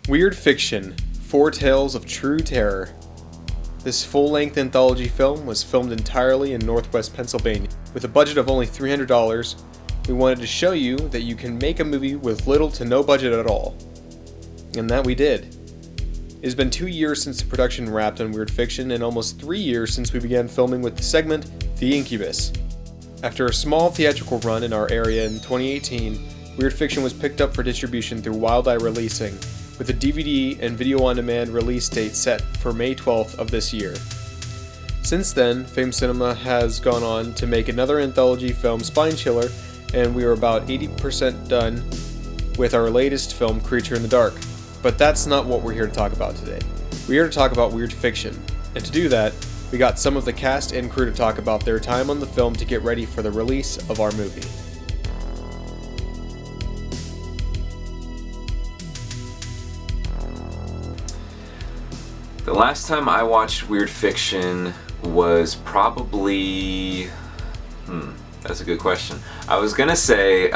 Weird Fiction, 4 Tales of True Terror. This full-length anthology film was filmed entirely in Northwest Pennsylvania. With a budget of only $300, we wanted to show you that you can make a movie with little to no budget at all. And that we did. It has been 2 years since the production wrapped on Weird Fiction, and almost 3 years since we began filming with the segment, The Incubus. After a small theatrical run in our area in 2018, Weird Fiction was picked up for distribution through Wild Eye Releasing, with a DVD and video-on-demand release date set for May 12th of this year. Since then, Fame Cinema has gone on to make another anthology film, Spine Chiller, and we are about 80% done with our latest film, Creature in the Dark. But that's not what we're here to talk about today. We're here to talk about Weird Fiction, and to do that, we got some of the cast and crew to talk about their time on the film to get ready for the release of our movie. The last time I watched Weird Fiction was probably... that's a good question. I was gonna say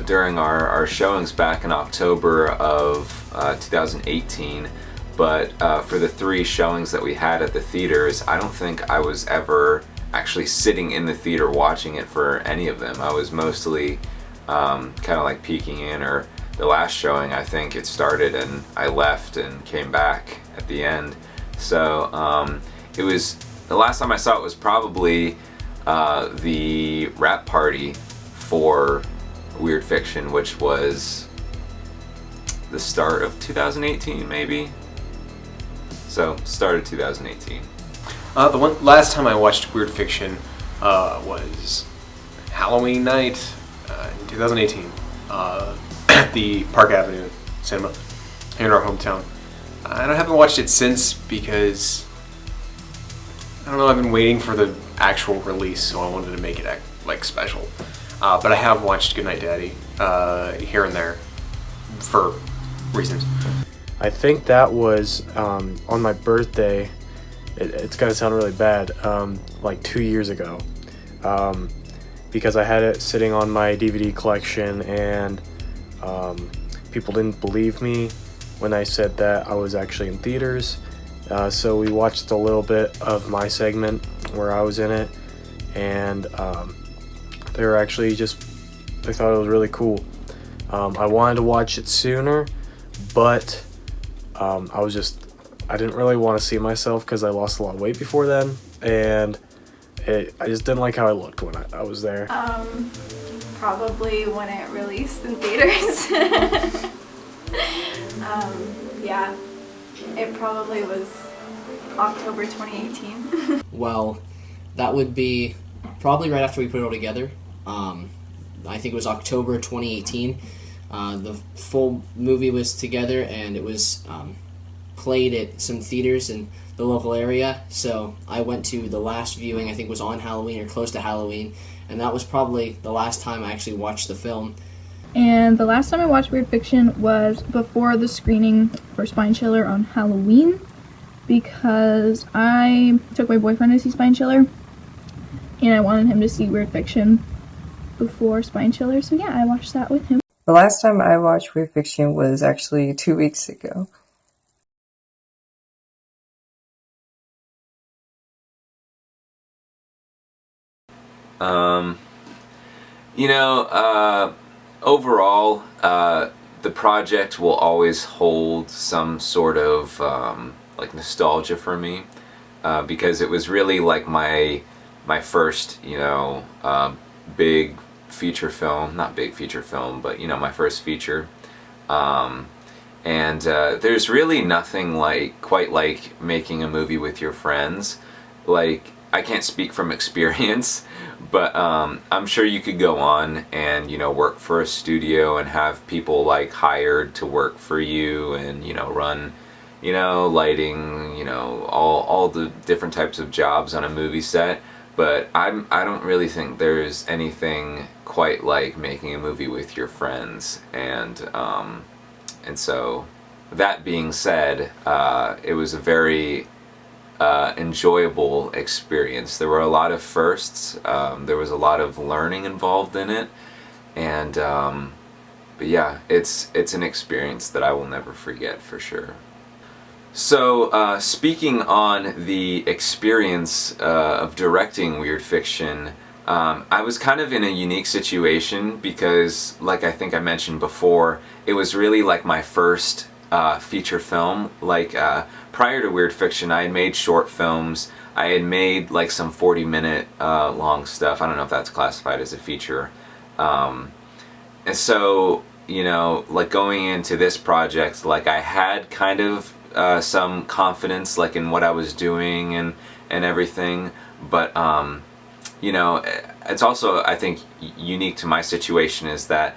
during our showings back in October of 2018, but for the 3 showings that we had at the theaters, I don't think I was ever actually sitting in the theater watching it for any of them. I was mostly kind of like peeking in, or the last showing I think it started and I left and came back at the end. So it was, the last time I saw it was probably the wrap party for Weird Fiction, which was the start of 2018 maybe? So, start of 2018. Last time I watched Weird Fiction was Halloween night in 2018 at the Park Avenue Cinema in our hometown. I haven't watched it since because, I don't know, I've been waiting for the actual release, so I wanted to make it like special. But I have watched Goodnight Daddy here and there for reasons. I think that was on my birthday. It's gonna sound really bad, like 2 years ago, because I had it sitting on my DVD collection, and people didn't believe me when I said that I was actually in theaters. So we watched a little bit of my segment where I was in it, and they were actually they thought it was really cool. I wanted to watch it sooner, but I didn't really want to see myself because I lost a lot of weight before then, and I just didn't like how I looked when I was there. Probably when it released in theaters. Yeah, it probably was October 2018. Well, that would be probably right after we put it all together. I think it was October 2018. The full movie was together, and it was played at some theaters in the local area. So I went to the last viewing, I think it was on Halloween or close to Halloween, and that was probably the last time I actually watched the film. And the last time I watched Weird Fiction was before the screening for Spine Chiller on Halloween, because I took my boyfriend to see Spine Chiller, and I wanted him to see Weird Fiction before Spine Chiller, so yeah, I watched that with him. The last time I watched Weird Fiction was actually 2 weeks ago. Overall, the project will always hold some sort of like nostalgia for me, because it was really like my first, big feature film, not big feature film, but my first feature. And there's really nothing quite like making a movie with your friends. Like, I can't speak from experience, but I'm sure you could go on and work for a studio and have people hired to work for you and run lighting, all the different types of jobs on a movie set. But I don't really think there's anything quite like making a movie with your friends. And so that being said, it was a very enjoyable experience. There were a lot of firsts. There was a lot of learning involved in it, and but yeah, it's an experience that I will never forget for sure. So speaking on the experience of directing weird fiction, I was kind of in a unique situation because, like I think I mentioned before, it was really like my first feature film. Like prior to weird fiction, I had made short films. I had made like some 40-minute long stuff. I don't know if that's classified as a feature. And so, you know, like going into this project, like I had kind of some confidence like in what I was doing and everything, but you know, it's also, I think, unique to my situation is that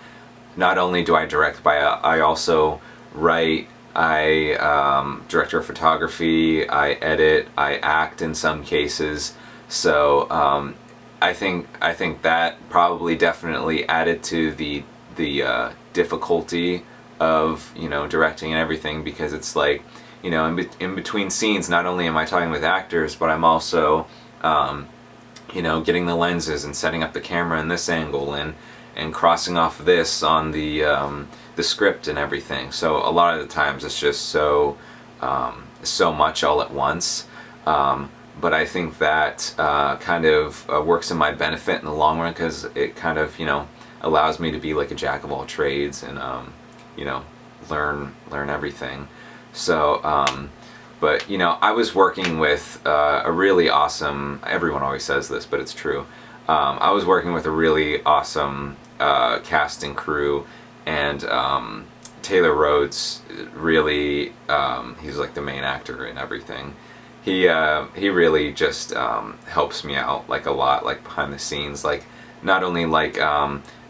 not only do I direct, but I also write, I director of photography, I edit, I act in some cases. So I think that probably definitely added to the difficulty of, you know, directing and everything, because it's like, you know, in between scenes, not only am I talking with actors, but I'm also you know, getting the lenses and setting up the camera in this angle and crossing off this on the script and everything. So a lot of the times it's just so much all at once. But I think that kind of works in my benefit in the long run, because it kind of, you know, allows me to be like a jack of all trades and you know, learn everything. So but, you know, I was working with a really awesome, everyone always says this, but it's true. I was working with a really awesome cast and crew, and Taylor Rhoades really, he's like the main actor and everything. He really just helps me out like a lot, like behind the scenes, like not only like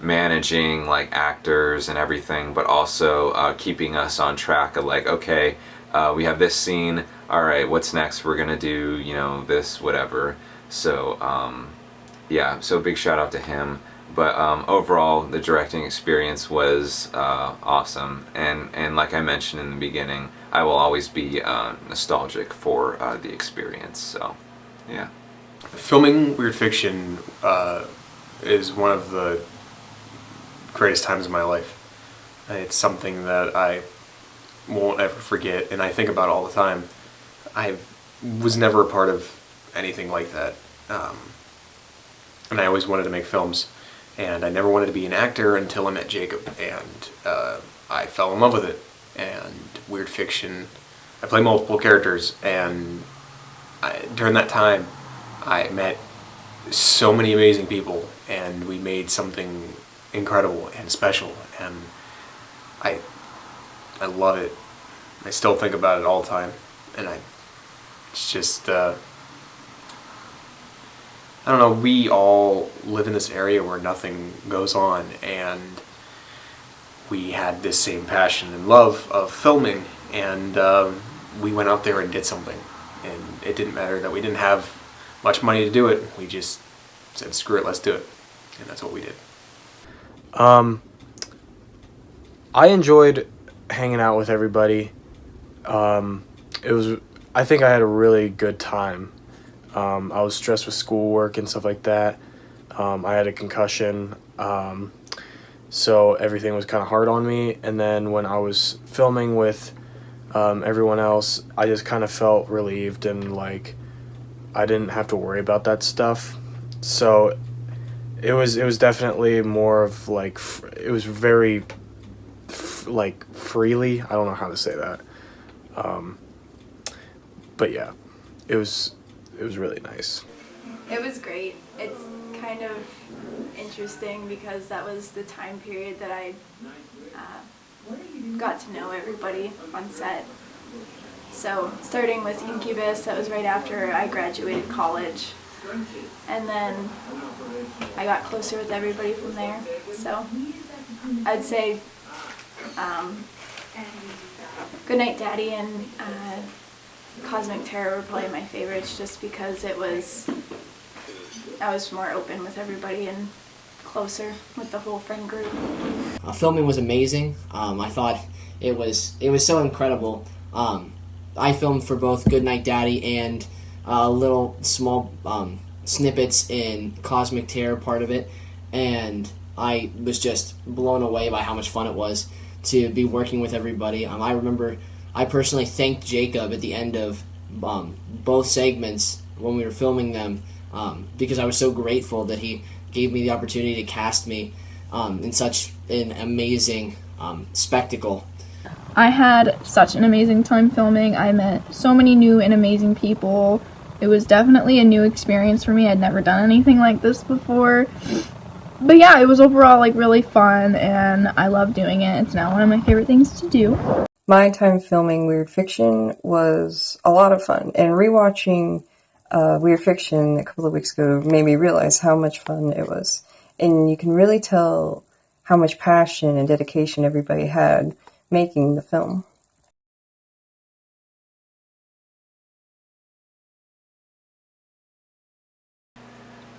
managing like actors and everything, but also keeping us on track of like, okay, we have this scene, alright, what's next? We're gonna do, you know, this, whatever. So, yeah, so big shout out to him. But overall, the directing experience was awesome. And like I mentioned in the beginning, I will always be nostalgic for the experience, so, yeah. Filming weird fiction is one of the greatest times of my life. It's something that I won't ever forget, and I think about it all the time. I was never a part of anything like that, and I always wanted to make films, and I never wanted to be an actor until I met Jacob, and I fell in love with it. And weird fiction, I play multiple characters, and during that time I met so many amazing people, and we made something incredible and special, and I love it. I still think about it all the time, and it's just, I don't know, we all live in this area where nothing goes on, and we had this same passion and love of filming, and we went out there and did something, and it didn't matter that we didn't have much money to do it. We just said, screw it, let's do it, and that's what we did. I enjoyed hanging out with everybody. I think I had a really good time. I was stressed with schoolwork and stuff like that. I had a concussion, so everything was kind of hard on me. And then when I was filming with everyone else, I just kind of felt relieved, and like I didn't have to worry about that stuff. So it was definitely more of like, it was very like freely, I don't know how to say that, but yeah, it was really nice. It was great. It's kind of interesting because that was the time period that I got to know everybody on set. So starting with Incubus, that was right after I graduated college, and then I got closer with everybody from there. So I'd say Goodnight Daddy and Cosmic Terror were probably my favorites, just because I was more open with everybody and closer with the whole friend group. Filming was amazing. I thought it was so incredible. I filmed for both Goodnight Daddy and little small snippets in Cosmic Terror part of it, and I was just blown away by how much fun it was to be working with everybody. I remember I personally thanked Jacob at the end of both segments when we were filming them, because I was so grateful that he gave me the opportunity to cast me in such an amazing spectacle. I had such an amazing time filming. I met so many new and amazing people. It was definitely a new experience for me. I'd never done anything like this before. But yeah, it was overall like really fun, and I love doing it. It's now one of my favorite things to do. My time filming Weird Fiction was a lot of fun, and rewatching Weird Fiction a couple of weeks ago made me realize how much fun it was. And you can really tell how much passion and dedication everybody had making the film.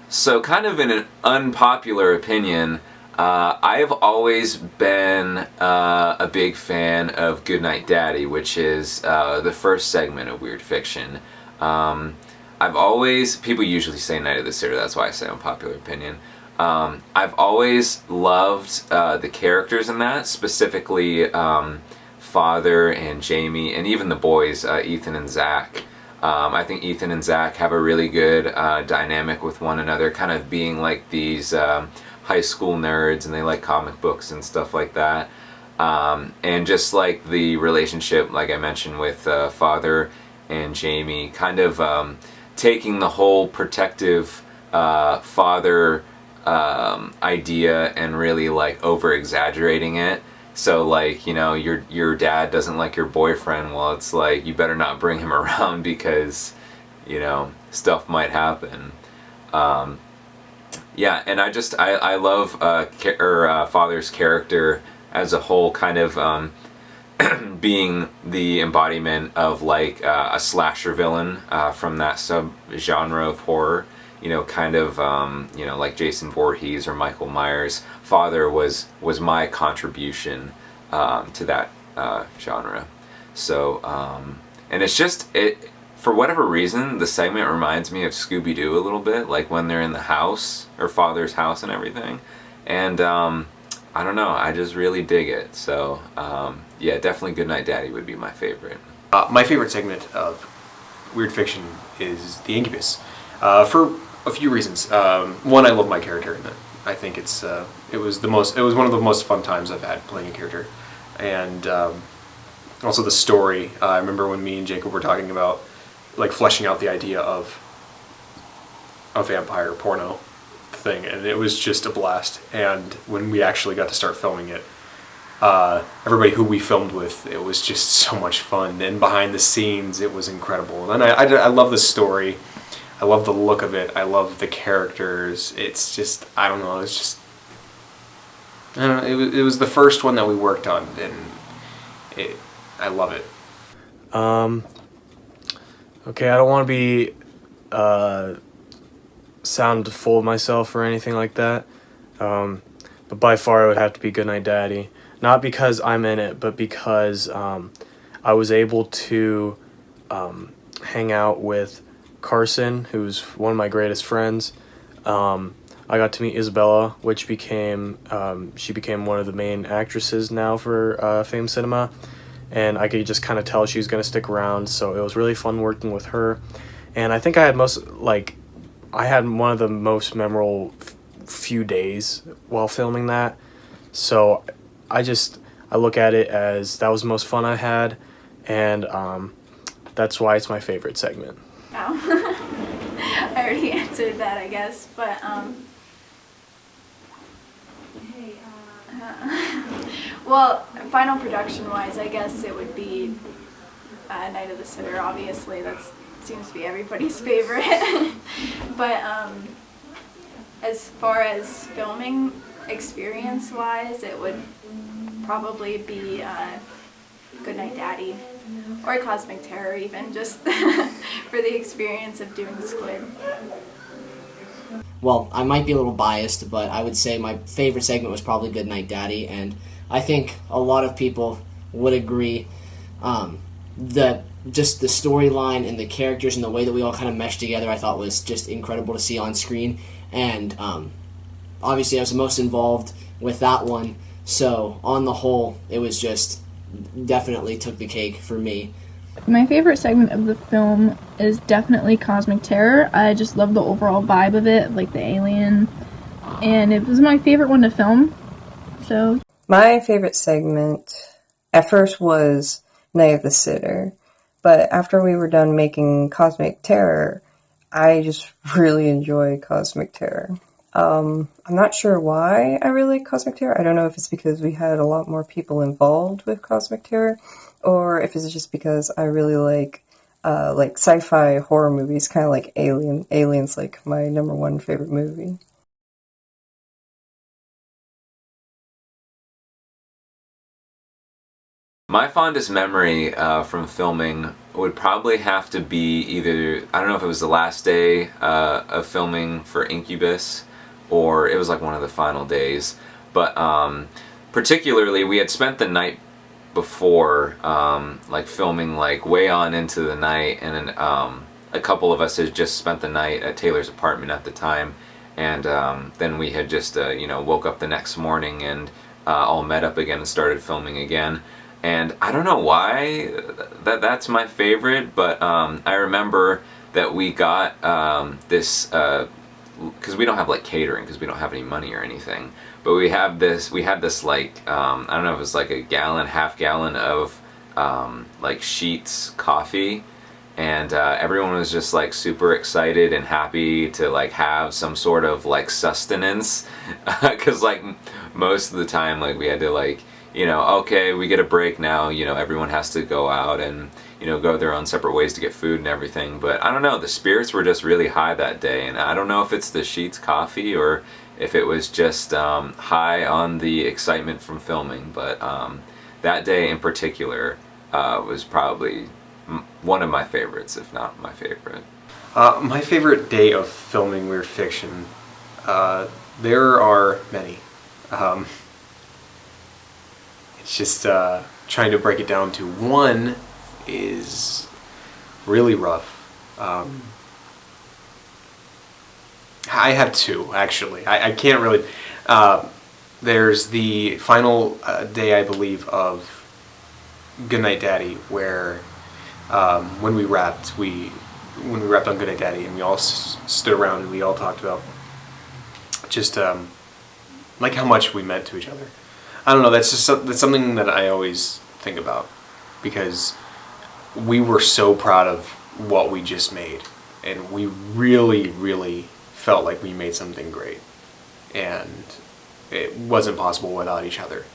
So, kind of in an unpopular opinion, I have always been a big fan of Goodnight Daddy, which is the first segment of Weird Fiction. I've always, people usually say Night of the Sitter, that's why I say unpopular opinion. I've always loved the characters in that, specifically Father and Jamie, and even the boys, Ethan and Zach. I think Ethan and Zach have a really good dynamic with one another, kind of being like these high school nerds, and they like comic books and stuff like that. And just like the relationship, like I mentioned, with Father and Jamie, kind of taking the whole protective father idea and really like over exaggerating it. So like, you know, your dad doesn't like your boyfriend, well, it's like you better not bring him around because, you know, stuff might happen. Yeah, and I love Father's character as a whole, kind of being the embodiment of like a slasher villain from that sub-genre of horror. You know, kind of, you know, like Jason Voorhees or Michael Myers. Father was my contribution to that genre. So, and it's just, for whatever reason, the segment reminds me of Scooby-Doo a little bit, like when they're in the house, or Father's house and everything. And I don't know, I just really dig it. So, yeah, definitely Goodnight Daddy would be my favorite. My favorite segment of Weird Fiction is The Incubus. For a few reasons. One, I love my character in it. I think it was one of the most fun times I've had playing a character, and also the story. I remember when me and Jacob were talking about like fleshing out the idea of a vampire porno thing, and it was just a blast. And when we actually got to start filming it, everybody who we filmed with, it was just so much fun. And behind the scenes, it was incredible. And I love the story. I love the look of it. I love the characters. It's just, I don't know, it's just, I don't know, it was the first one that we worked on, and I love it. Okay, I don't want to be sound full of myself or anything like that, but by far it would have to be Goodnight Daddy. Not because I'm in it, but because I was able to hang out with Carson, who's one of my greatest friends. I got to meet Isabella, which became she became one of the main actresses now for Fame Cinema, and I could just kind of tell she was going to stick around. So it was really fun working with her, and I think I had one of the most memorable few days while filming that. So I look at it as that was the most fun I had, and that's why it's my favorite segment. Oh. I already answered that, I guess, but well, final production-wise, I guess it would be Night of the Sitter. Obviously, that seems to be everybody's favorite. But as far as filming experience-wise, it would probably be Goodnight Daddy. Or Cosmic Terror, even, just for the experience of doing Squid. Well, I might be a little biased, but I would say my favorite segment was probably Goodnight Daddy, and I think a lot of people would agree that just the storyline and the characters and the way that we all kind of meshed together, I thought was just incredible to see on screen. And obviously I was the most involved with that one, so on the whole, it was just definitely took the cake for me. My favorite segment of the film is definitely Cosmic Terror. I just love the overall vibe of it, like the alien, and it was my favorite one to film. So my favorite segment at first was Night of the Sitter, but after we were done making Cosmic Terror, I just really enjoy Cosmic Terror. I'm not sure why I really like Cosmic Terror. I don't know if it's because we had a lot more people involved with Cosmic Terror, or if it's just because I really like sci-fi horror movies, kind of like Alien. Alien's like my #1 favorite movie. My fondest memory from filming would probably have to be either, I don't know if it was the last day of filming for Incubus, or it was like one of the final days, but particularly we had spent the night before like filming like way on into the night, and then a couple of us had just spent the night at Taylor's apartment at the time, and then we had just you know, woke up the next morning and all met up again and started filming again. And I don't know why that's my favorite, but I remember that we got this, because we don't have like catering because we don't have any money or anything, but we had this like, I don't know if it was like a gallon, half gallon of like Sheets coffee, and everyone was just like super excited and happy to like have some sort of like sustenance, because like most of the time like we had to like, you know, okay, we get a break now, you know, everyone has to go out and, you know, go their own separate ways to get food and everything. But I don't know, the spirits were just really high that day, and I don't know if it's the Sheets coffee or if it was just high on the excitement from filming, but that day in particular was probably one of my favorites, if not my favorite. My favorite day of filming Weird Fiction, there are many. It's just trying to break it down to one is really rough. I have two, actually. I can't really... there's the final day, I believe, of Goodnight Daddy, where when we wrapped on Goodnight Daddy, and we all stood around and we all talked about just like how much we meant to each other. I don't know, that's something that I always think about, because we were so proud of what we just made, and we really, really felt like we made something great, and it wasn't possible without each other,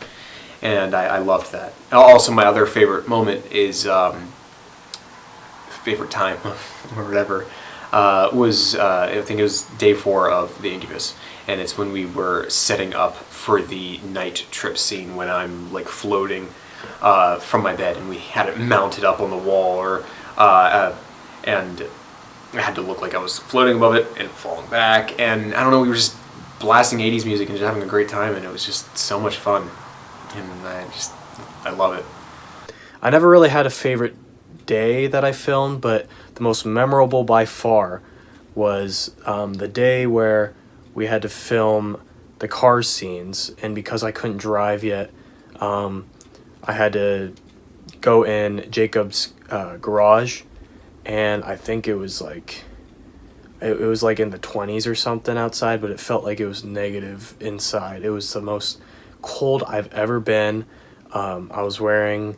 and I loved that. Also, my other favorite moment is, favorite time, or whatever, was, I think it was day 4 of the Incubus, and it's when we were setting up for the night trip scene, when I'm like floating from my bed, and we had it mounted up on the wall, or and I had to look like I was floating above it and falling back, and I don't know, we were just blasting 80s music and just having a great time, and it was just so much fun, and I love it. I never really had a favorite day that I filmed, but the most memorable by far was the day where we had to film the car scenes, and because I couldn't drive yet, I had to go in Jacob's garage, and I think it was like in the 20s or something outside, but it felt like it was negative inside. It was the most cold I've ever been. I was wearing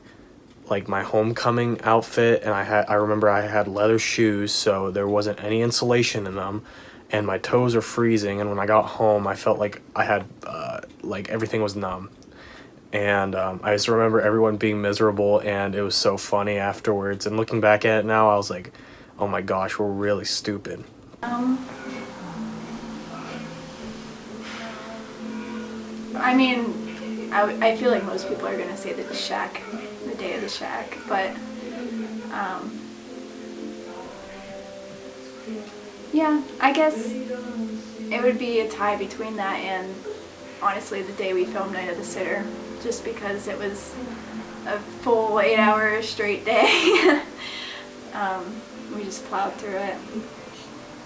like my homecoming outfit, and I remember I had leather shoes, so there wasn't any insulation in them, and my toes were freezing, and when I got home I felt like I had like everything was numb, and I just remember everyone being miserable, and it was so funny afterwards, and looking back at it now I was like, oh my gosh, we're really stupid. I mean, I feel like most people are going to say the shack, the day of the shack, but yeah, I guess it would be a tie between that and honestly the day we filmed Night of the Sitter, just because it was a full 8-hour straight day. We just plowed through it.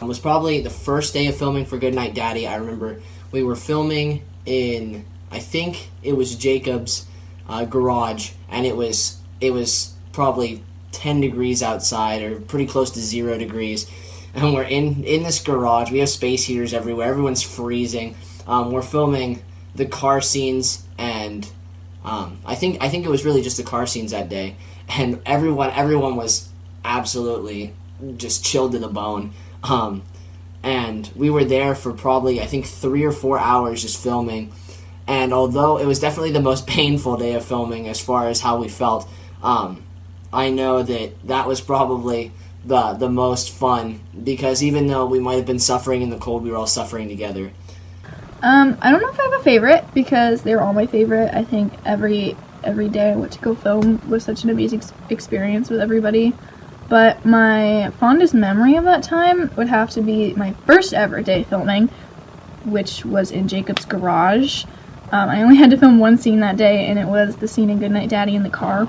It was probably the first day of filming for Goodnight Daddy. I remember we were filming in, I think it was Jacob's garage, and it was probably 10 degrees outside, or pretty close to 0 degrees. And we're in this garage. We have space heaters everywhere. Everyone's freezing. We're filming the car scenes, and I think it was really just the car scenes that day. And everyone was absolutely just chilled to the bone. And we were there for probably, I think, 3 or 4 hours just filming. And although it was definitely the most painful day of filming as far as how we felt, I know that was probably the most fun, because even though we might have been suffering in the cold, we were all suffering together. I don't know if I have a favorite, because they were all my favorite. I think every day I went to go film was such an amazing experience with everybody. But my fondest memory of that time would have to be my first ever day filming, which was in Jacob's garage. I only had to film one scene that day, and it was the scene in Goodnight Daddy in the car.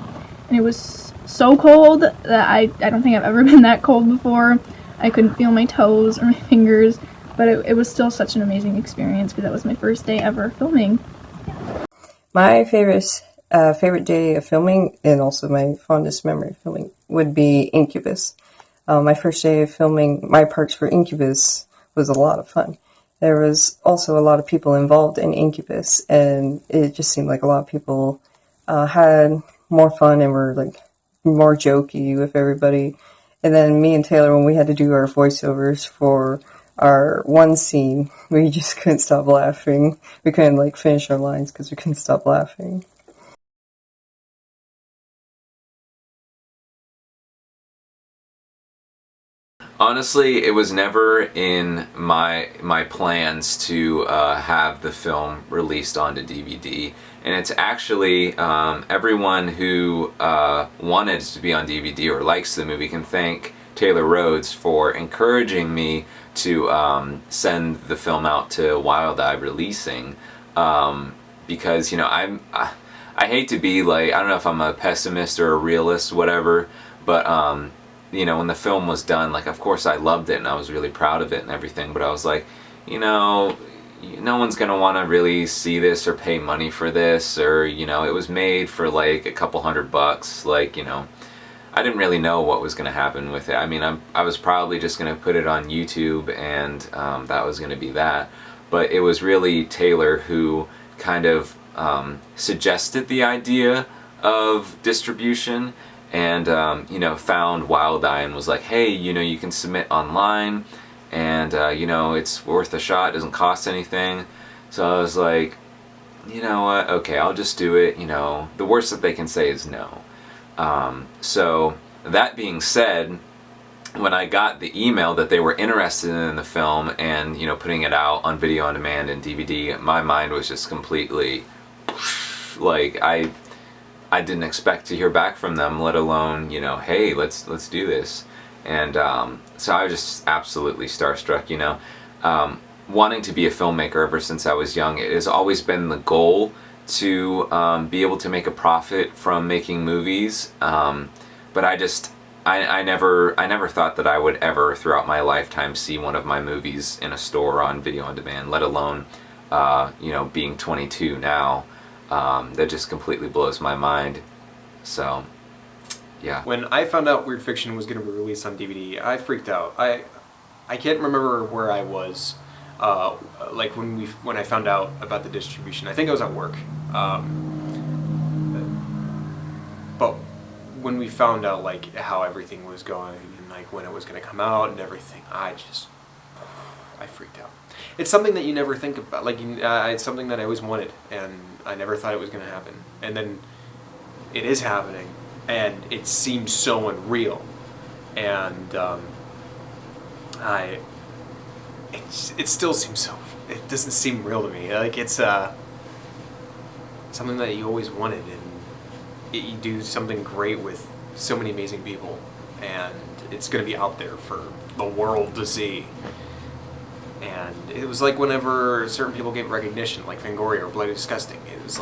And it was so cold that I don't think I've ever been that cold before. I couldn't feel my toes or my fingers, but it was still such an amazing experience, because that was my first day ever filming. My favorite day of filming, and also my fondest memory of filming, would be Incubus. My first day of filming my parts for Incubus was a lot of fun. There was also a lot of people involved in Incubus, and it just seemed like a lot of people had more fun and were like more jokey with everybody. And then me and Taylor, when we had to do our voiceovers for our one scene, we just couldn't stop laughing. We couldn't finish our lines because we couldn't stop laughing. Honestly, it was never in my plans to have the film released onto DVD, and it's actually everyone who wanted it to be on DVD or likes the movie can thank Taylor Rhoades for encouraging me to send the film out to Wild Eye Releasing, because I hate to be I don't know if I'm a pessimist or a realist, whatever, but when the film was done, of course I loved it and I was really proud of it and everything, but I was like, no one's gonna want to really see this or pay money for this, or it was made for a couple $100. I didn't really know what was gonna happen with it. I mean, I was probably just gonna put it on YouTube, and that was gonna be that. But it was really Taylor who kind of suggested the idea of distribution, and found Wild Eye and was like, hey, you can submit online, and it's worth a shot, it doesn't cost anything. So I was like, you know what, okay, I'll just do it. The worst that they can say is no. So that being said, when I got the email that they were interested in the film and putting it out on video on demand and DVD, my mind was just completely I didn't expect to hear back from them, let alone, hey, let's do this. And so I was just absolutely starstruck, wanting to be a filmmaker ever since I was young. It has always been the goal to be able to make a profit from making movies, but I never thought that I would ever throughout my lifetime see one of my movies in a store on video on demand, let alone being 22 now. That just completely blows my mind. So, yeah. When I found out Weird Fiction was going to be released on DVD, I freaked out. I can't remember where I was, when I found out about the distribution. I think I was at work. But when we found out how everything was going and when it was going to come out and everything, I freaked out. It's something that you never think about. It's something that I always wanted, and I never thought it was going to happen. And then it is happening, and it seems so unreal. And it still seems so. It doesn't seem real to me. It's something that you always wanted, and you do something great with so many amazing people, and it's going to be out there for the world to see. And it was whenever certain people get recognition, like Fangoria or Bloody Disgusting, it was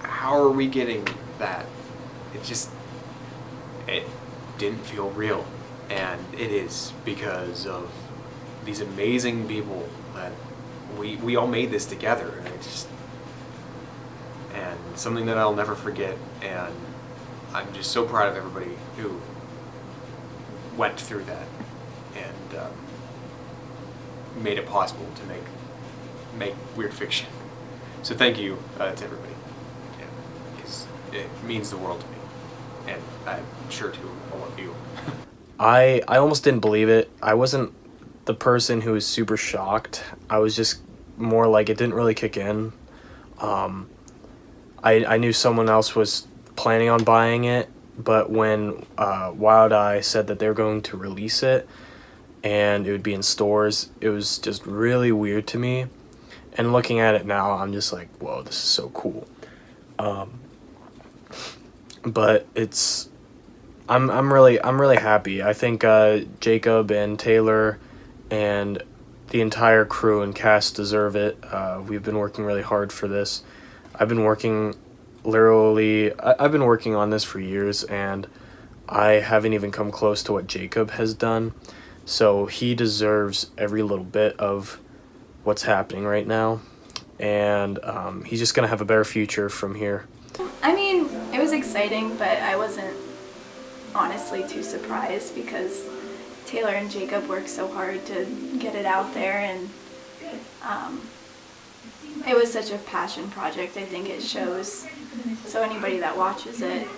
how are we getting that? didn't feel real. And it is because of these amazing people that we all made this together. And something that I'll never forget. And I'm just so proud of everybody who went through that and made it possible to make weird fiction. So thank you to everybody, because it means the world to me, and I'm sure to all of you. I almost didn't believe it. I wasn't the person who was super shocked. I was just more like, it didn't really kick in. I knew someone else was planning on buying it, but when Wild Eye said that they were going to release it and it would be in stores, it was just really weird to me. And looking at it now, I'm just like, whoa, this is so cool. But I'm really happy. I think Jacob and Taylor and the entire crew and cast deserve it. We've been working really hard for this. I've been working on this for years, and I haven't even come close to what Jacob has done. So he deserves every little bit of what's happening right now, and he's just gonna have a better future from here. I mean, it was exciting, but I wasn't honestly too surprised because Taylor and Jacob worked so hard to get it out there, and it was such a passion project. I think it shows. So anybody that watches it,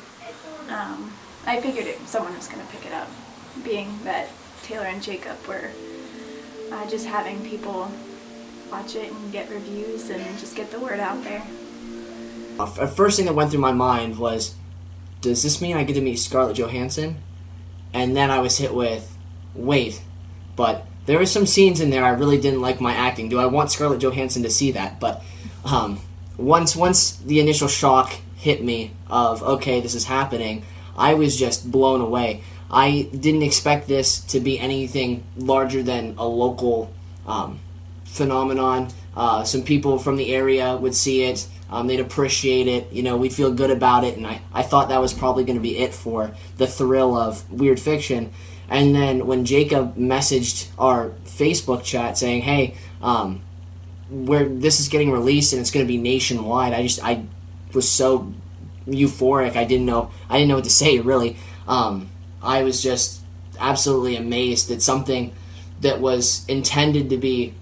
I figured someone was going to pick it up, being that Taylor and Jacob were just having people watch it and get reviews and just get the word out there. The first thing that went through my mind was, does this mean I get to meet Scarlett Johansson? And then I was hit with, wait, but there were some scenes in there I really didn't like my acting. Do I want Scarlett Johansson to see that? But once the initial shock hit me of, okay, this is happening, I was just blown away. I didn't expect this to be anything larger than a local phenomenon. Some people from the area would see it. They'd appreciate it. You know, we'd feel good about it. And I thought that was probably going to be it for the thrill of weird fiction. And then when Jacob messaged our Facebook chat saying, hey, this is getting released and it's going to be nationwide, I was so euphoric. I didn't know what to say, really. I was just absolutely amazed at something that was intended to be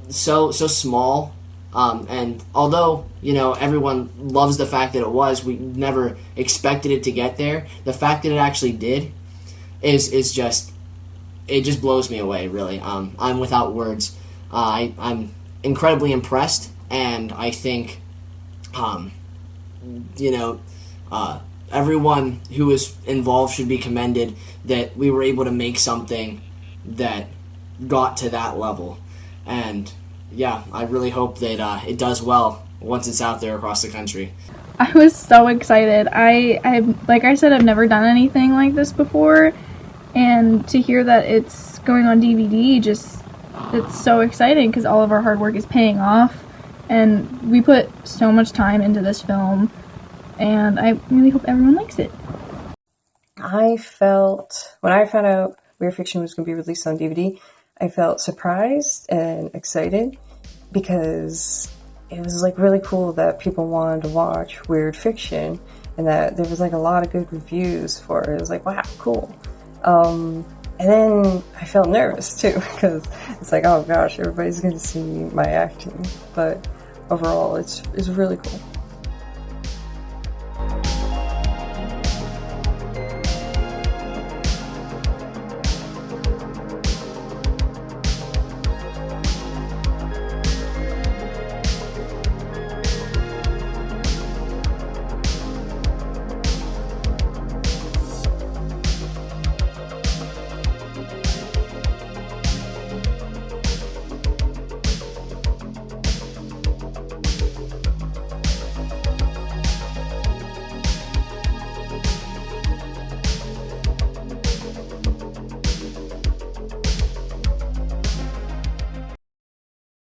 so small. And although, you know, everyone loves the fact that it was, we never expected it to get there. The fact that it actually did is just, it just blows me away, really. I'm without words. I'm incredibly impressed, and I think, everyone who was involved should be commended that we were able to make something that got to that level. And yeah, I really hope that it does well once it's out there across the country. I was so excited. Like I said, I've never done anything like this before, and to hear that it's going on DVD, it's so exciting because all of our hard work is paying off, and we put so much time into this film, and I really hope everyone likes it. I felt, when I found out Weird Fiction was going to be released on DVD, I felt surprised and excited because it was like really cool that people wanted to watch weird fiction and that there was like a lot of good reviews for it. It was like, wow, cool. And then I felt nervous too because it's like, oh gosh, everybody's going to see my acting. But overall, it's really cool.